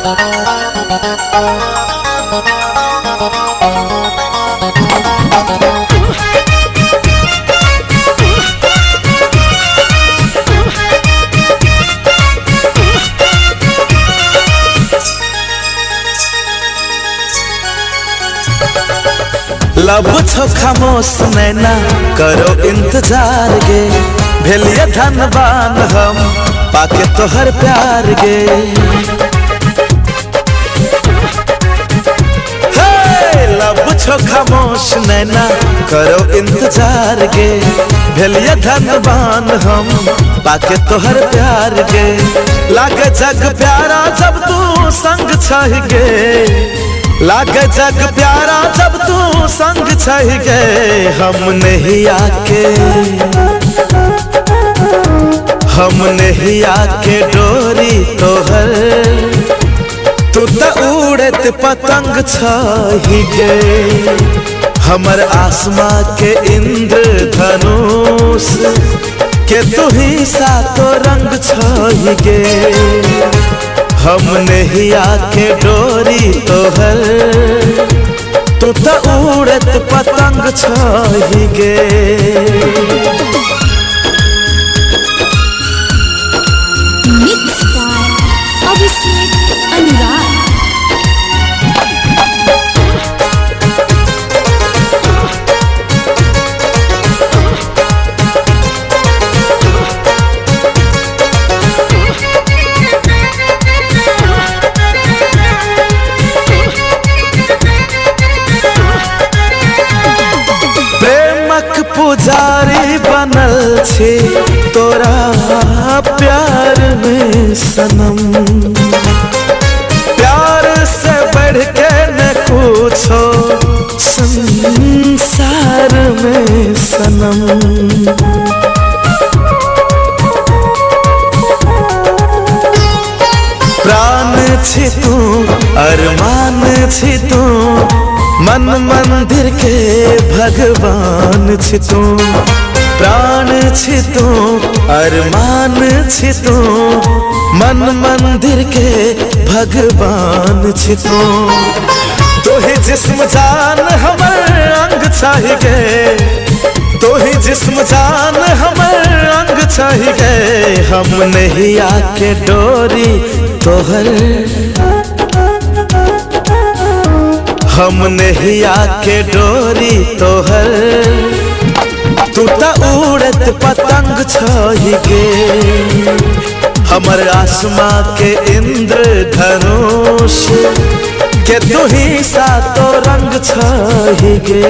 लब छो खामोश नैना करो इंतजार गे, भेलिए धनबान हम पाके तोहर प्यार गे। लब छो खामोश नैना करो इंतजार गे, भेलिए धनबान हम पाके तोहर प्यार गे। लागे जग प्यारा जब तू संग छह गे, लागे जग प्यारा जब तू संग छह गे। हम नहीं आके डोरी तोहर, तू तो उड़त पतंग छह गे। हमर आसमां के इंद्रधनुष के तू ही सातो रंग छह गे। हम नहीं आके डोरी तोहर, तू तो उड़त पतंग छह गे। Mix by Abhishek Anurag. पुजारी बनल छे तोरा प्यार में सनम, प्यार से बढ़ के न कुछो संसार में सनम। प्राण छी तू अरमान छी तू, मन मंदिर के भगवान छी तू। प्राण छी तू अरमान छी तू, मन मंदिर के भगवान छी तू। तो ही जिस्म जान हमर अंग छह गे, तो ही जिस्म जान हमर अंग छह गे। हम नहीं आके डोरी तोहर, हम नहीं आके डोरी तोहर, तू तो उड़त पतंग छह गे। हमर आसमां के इंद्रधनुष के तू ही सातो रंग छह गे।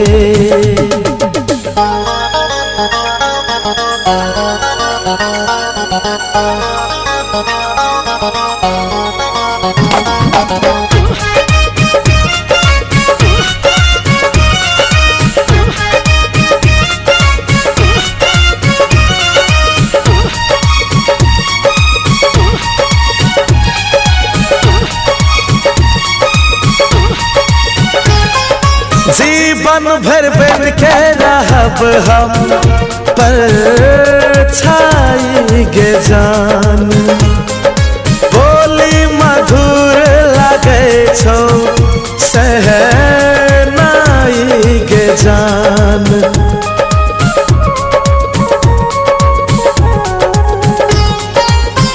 जीवन भर बन के रहब हम पर छाई गे जान। बोली मधुर लगे छो सहनाई गे जान।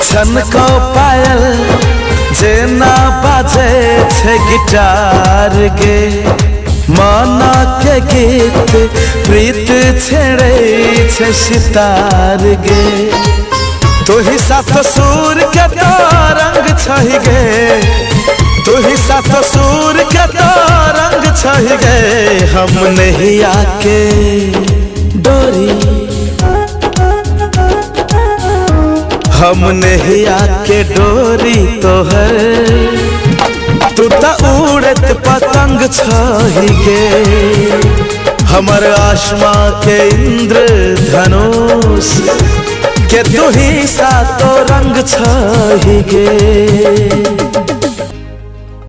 छनको पायल जेना बाजे छे गिटार गे, माना के गीत प्रीत छेड़े छे सितार गे। तू ही सात सुर के तो रंग छह गे, तू ही सात सुर के तो रंग छह गे। हम नहीं आके डोरी, हम नहीं आके डोरी तोहर, तू तो उड़त पतंग छह गे। हमर आसमां के इंद्रधनुष के तू ही सातो रंग छह गे।